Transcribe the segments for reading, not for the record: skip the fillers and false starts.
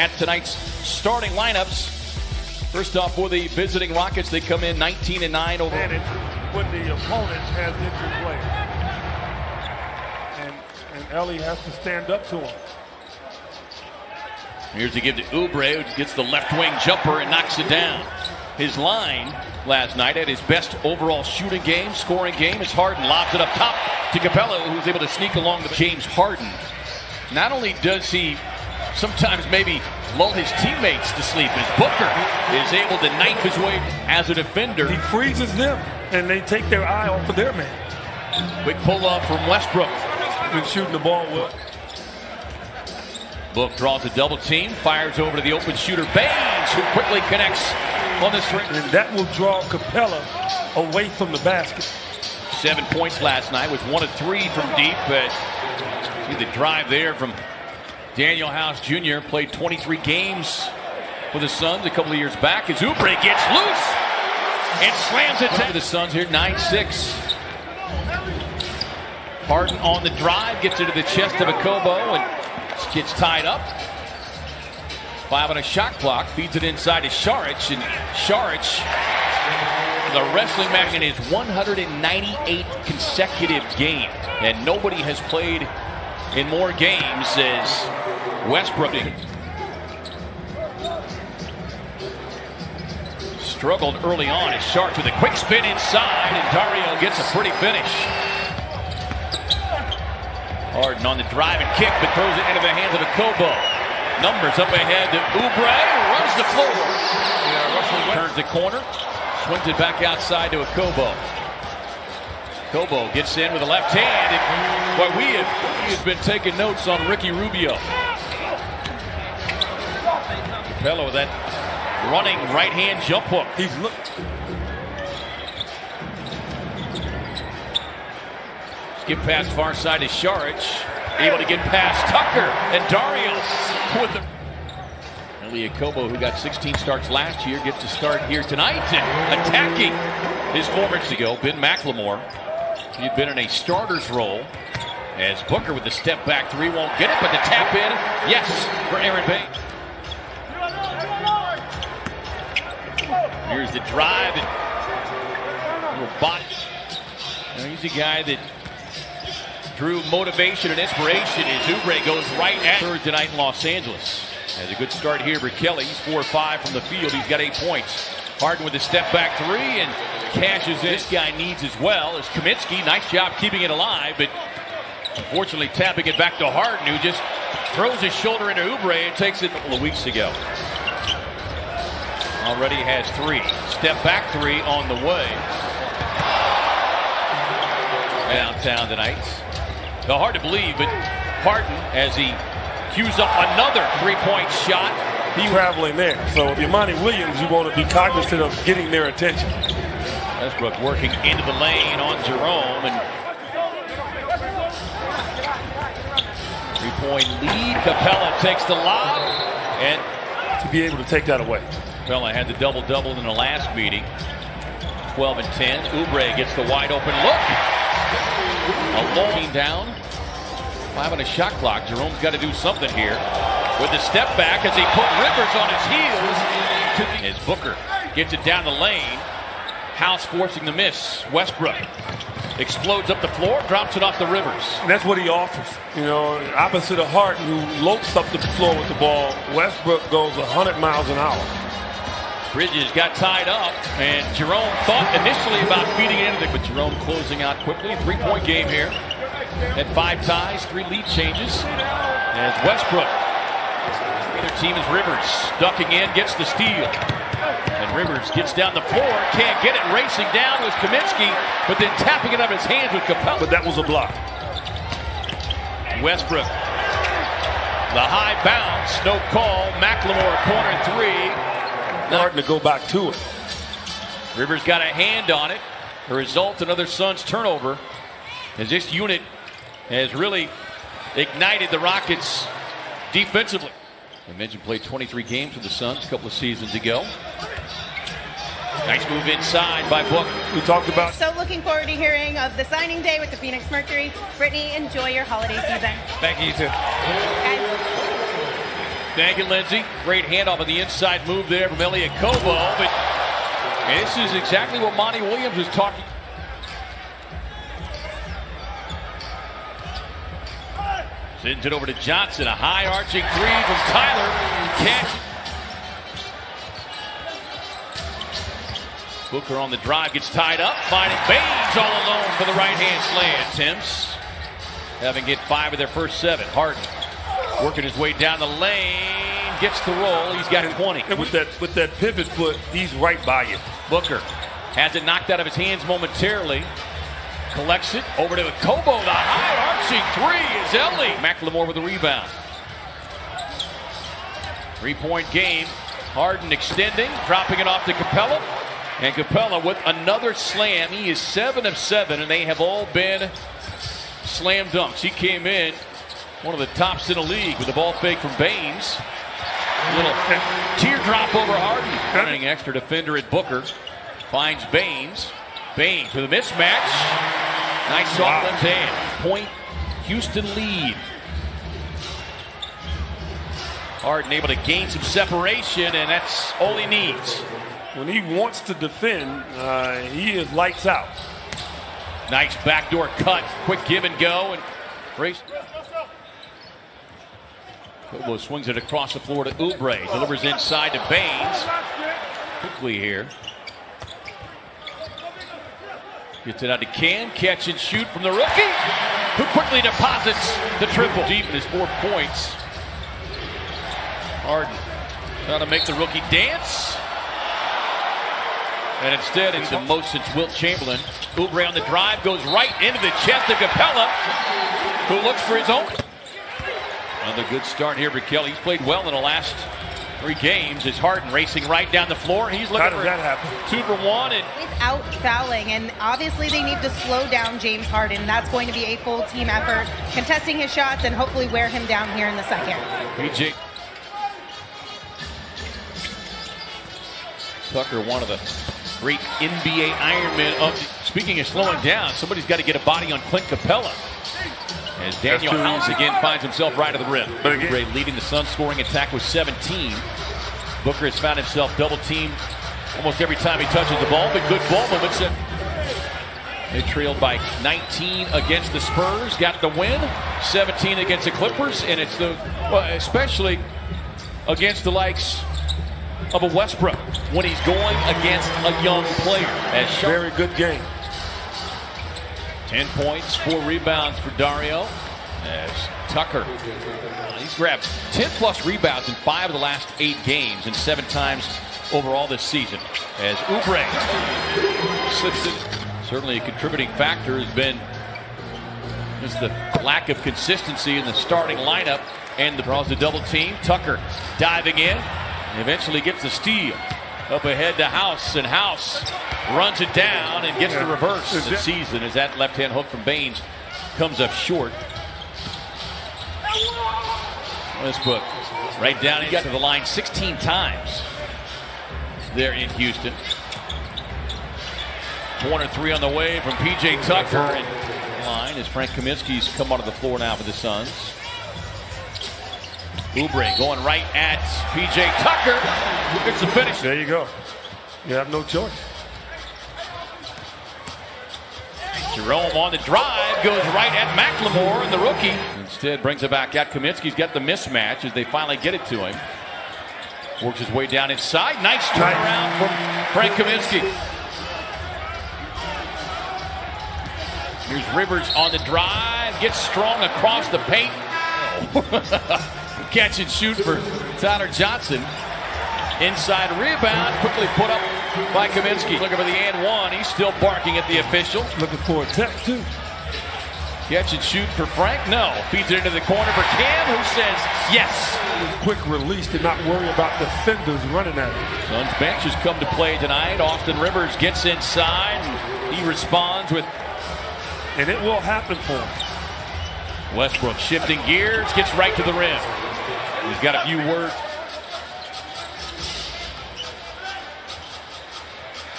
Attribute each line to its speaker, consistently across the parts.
Speaker 1: at tonight's starting lineups. First off, for the visiting Rockets, they come in 19-9 over.
Speaker 2: When the opponent has injured players. And Ellie has to stand up to him.
Speaker 1: Here's to give to Oubre, who gets the left wing jumper and knocks it down. His line last night at his best overall shooting game, scoring game, is Harden. Lobs it up top to Capella, who's able to sneak along with James Harden. Not only does he sometimes maybe lull his teammates to sleep, as Booker is able to knife his way as a defender.
Speaker 2: He freezes them, and they take their eye off of their man.
Speaker 1: Quick pull-off from Westbrook.
Speaker 2: Been shooting the ball well.
Speaker 1: Book draws a double team, fires over to the open shooter, Baines, who quickly connects on the string.
Speaker 2: And that will draw Capella away from the basket.
Speaker 1: 7 points last night, with 1 of 3 from deep, but see the drive there from Daniel House Jr. Played 23 games for the Suns a couple of years back as Oubre gets loose and slams it down. The Suns here 9-6. Harden on the drive, gets into the chest of Okobo and gets tied up. 5 on a shot clock, feeds it inside to Šarić, and Šarić, the wrestling match in his 198th consecutive game, and nobody has played in more games as Westbrook struggled early on as Sharp with a quick spin inside, and Dario gets a pretty finish. Harden on the drive and kick, but throws it into the hands of Okobo. Numbers up ahead to Oubre, runs the floor. Turns the corner, swings it back outside to Okobo. Okobo gets in with a left hand, and boy, he has been taking notes on Ricky Rubio. Capella with that running right-hand jump hook.
Speaker 2: He's looked.
Speaker 1: Skip past far side to Šarić, able to get past Tucker, and Dario with the... Elie Okobo, who got 16 starts last year, gets to start here tonight and attacking his former ago, Ben McLemore. He'd been in a starter's role as Booker with the step back 3 won't get it, but the tap in, yes, for Aaron Baines. Here's the drive and little body. Now, he's a guy that drew motivation and inspiration as Oubre goes right at third tonight in Los Angeles. Has a good start here for Kelly. He's 4-5 from the field. He's got 8 points. Harden with a step back 3 and cashes in. This guy needs as well as Kaminsky. Nice job keeping it alive, but unfortunately tapping it back to Harden, who just throws his shoulder into Oubre and takes it a couple of weeks ago. Already has 3. Step back 3 on the way. Downtown tonight. Well, hard to believe, but Harden, as he cues up another 3-point shot.
Speaker 2: He's traveling there. So if you're Monty Williams, you want to be cognizant of getting their attention.
Speaker 1: Westbrook working into the lane on Jerome, and 3-point lead. Capella takes the lob, and
Speaker 2: to be able to take that away.
Speaker 1: Capella had the double-double in the last meeting. 12 and 10. Oubre gets the wide open look. A long down. 5 on a shot clock. Jerome's got to do something here with the step back as he put Rivers on his heels. As Booker gets it down the lane. House forcing the miss. Westbrook explodes up the floor, drops it off the Rivers.
Speaker 2: And that's what he offers. You know, opposite of Harden, who lopes up the floor with the ball, Westbrook goes 100 miles an hour.
Speaker 1: Bridges got tied up, and Jerome thought initially about feeding it in, but Jerome closing out quickly. 3-point game here. At 5 ties, 3 lead changes. As Westbrook, the other team is Rivers, ducking in, gets the steal. And Rivers gets down the floor, can't get it, racing down was Kaminsky, but then tapping it up his hands with Capella.
Speaker 2: But that was a block.
Speaker 1: Westbrook, the high bounce, no call. McLemore, corner 3.
Speaker 2: Starting to go back to it.
Speaker 1: Rivers got a hand on it. The result, another Suns turnover, as this unit has really ignited the Rockets defensively. I mentioned played 23 games with the Suns a couple of seasons ago. Nice move inside by Book.
Speaker 2: We talked about.
Speaker 3: So looking forward to hearing of the signing day with the Phoenix Mercury. Brittany, enjoy your holiday season.
Speaker 4: Thank you, you too.
Speaker 3: Guys.
Speaker 1: Thank you, Lindsey. Great handoff on the inside move there from Elliot Kobo. But this is exactly what Monty Williams was talking. Sends it over to Johnson. A high arching three from Tyler. Catch. Booker on the drive gets tied up. Finding Baines all alone for the right hand slam. Temps having hit 5 of their first 7. Harden working his way down the lane. Gets the roll. He's got 20.
Speaker 2: And with that pivot foot, he's right by you.
Speaker 1: Booker has it knocked out of his hands momentarily. Collects it over to Kobo. The high arching three is Ellie. McLemore with the rebound. 3-point game. Harden extending, dropping it off to Capella. And Capella with another slam. He is 7 of 7, and they have all been slam dunks. He came in one of the tops in the league with the ball fake from Baines. A little teardrop over Harden. Running extra defender at Booker. Finds Baines. Baines with a mismatch. Nice soft left hand. Point Houston lead. Harden able to gain some separation, and that's all he needs.
Speaker 2: When he wants to defend, he is lights out.
Speaker 1: Nice backdoor cut. Quick give and go. And race. Kobo swings it across the floor to Oubre. Delivers inside to Baines. Quickly here. Gets it out to Cam. Catch and shoot from the rookie, who quickly deposits the triple. Deep in his 4 points. Harden trying to make the rookie dance. And instead, it's the most since Wilt Chamberlain. Oubre on the drive goes right into the chest of Capella, who looks for his own. Another good start here for Kelly. He's played well in the last 3 games. Is Harden racing right down the floor. He's looking for
Speaker 2: that happen?
Speaker 1: 2 for 1. And
Speaker 3: Without fouling, and obviously they need to slow down James Harden. That's going to be a full team effort, contesting his shots and hopefully wear him down here in the second.
Speaker 1: PJ Tucker, one of the great NBA Ironmen. Speaking of slowing down, somebody's got to get a body on Clint Capella. As Daniel House again finds himself right at the rim. Oubre leading the Suns scoring attack with 17. Booker has found himself double teamed almost every time he touches the ball, but good ball moments. They trailed by 19 against the Spurs, got the win. 17 against the Clippers, and it's especially against the likes of a Westbrook when he's going against a young player.
Speaker 2: Very good game.
Speaker 1: 10 points, 4 rebounds for Dario. As Tucker, he's grabbed 10-plus rebounds in 5 of the last 8 games and 7 times overall this season. As Oubre slips it. Certainly a contributing factor has been just the lack of consistency in the starting lineup. And the draws the double team. Tucker diving in. And eventually gets the steal. Up ahead to House, and House runs it down and gets the reverse this season as that left-hand hook from Baines comes up short. Westbrook right down into the line 16 times there in Houston. Corner 3 on the way from P.J. Tucker. And line as Frank Kaminsky's come onto the floor now for the Suns. Oubre going right at P.J. Tucker. It's the finish.
Speaker 2: There you go. You have no choice.
Speaker 1: Jerome on the drive goes right at McLemore, and the rookie instead brings it back out. Kaminsky's got the mismatch as they finally get it to him. Works his way down inside. Nice turnaround from Frank Kaminsky. Here's Rivers on the drive. Gets strong across the paint. Catch and shoot for Tyler Johnson. Inside rebound, quickly put up by Kaminsky. Looking for the and one. He's still barking at the official.
Speaker 2: Looking for a tech, too.
Speaker 1: Catch and shoot for Frank. No. Feeds it into the corner for Cam, who says yes.
Speaker 2: Quick release to not worry about defenders running at him.
Speaker 1: Suns bench has come to play tonight. Austin Rivers gets inside, and he responds with.
Speaker 2: And it will happen for him.
Speaker 1: Westbrook shifting gears, gets right to the rim. He's got a few words.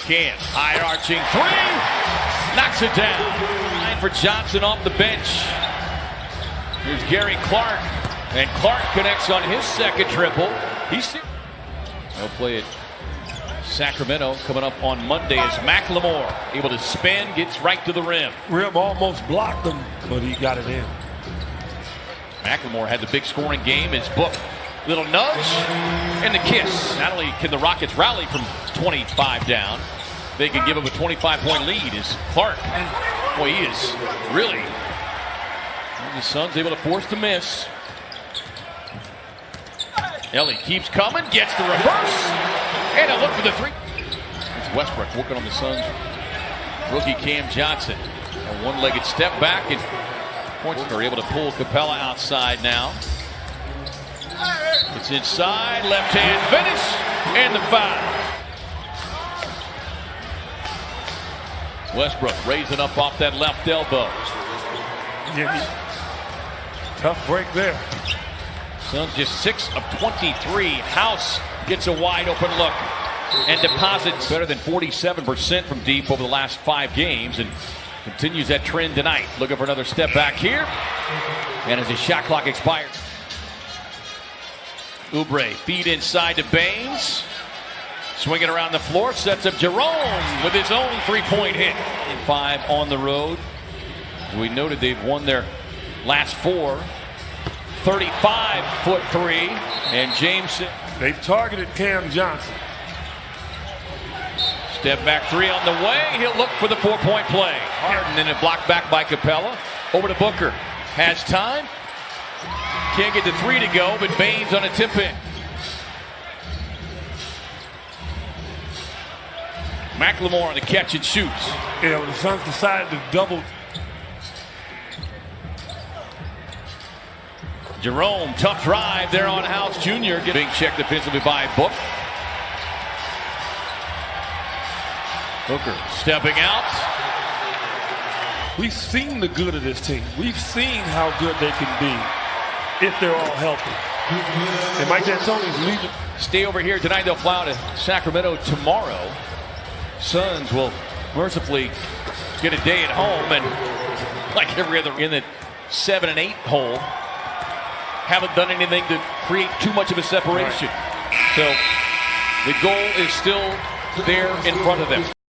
Speaker 1: Cam, high arching three, knocks it down. Line for Johnson off the bench. Here's Gary Clark. And Clark connects on his second triple. They'll play it Sacramento coming up on Monday as McLemore able to spin, gets right to the rim.
Speaker 2: Rim almost blocked him, but he got it in.
Speaker 1: McLemore had the big scoring game. His book, little nudge and the kiss. Not only can the Rockets rally from 25 down, they can give up a 25-point lead as Clark. Boy, he is really. The Suns able to force the miss. Ellie keeps coming, gets the reverse, and a look for the three. It's Westbrook working on the Suns. Rookie Cam Johnson. A one-legged step back, and points are able to pull Capella outside now. It's inside, left-hand finish, and the foul. Westbrook raising up off that left elbow.
Speaker 2: Yeah, tough break there.
Speaker 1: Suns just 6 of 23. House gets a wide open look and deposits better than 47% from deep over the last 5 games and continues that trend tonight. Looking for another step back here. And as the shot clock expires, Oubre feed inside to Baines. Swinging around the floor, sets up Jerome with his own three-point hit. And 5 on the road. We noted they've won their last 4. 35-foot three, and James.
Speaker 2: They've targeted Cam Johnson.
Speaker 1: Step back three on the way. He'll look for the 4-point play. Harden and a block back by Capella. Over to Booker. Has time. Can't get the 3 to go, but Baines on a tip in. McLemore on the catch and shoots.
Speaker 2: Yeah, when the Suns decided to double.
Speaker 1: Jerome, tough drive there on House Jr. Being checked defensively by Book. Booker stepping out.
Speaker 2: We've seen the good of this team. We've seen how good they can be if they're all healthy. And Mike D'Antoni's leaving.
Speaker 1: Stay over here tonight. They'll fly to Sacramento tomorrow. Suns will mercifully get a day at home, and like every other in the 7 and 8 hole, haven't done anything to create too much of a separation. Right. So the goal is still there in front of them.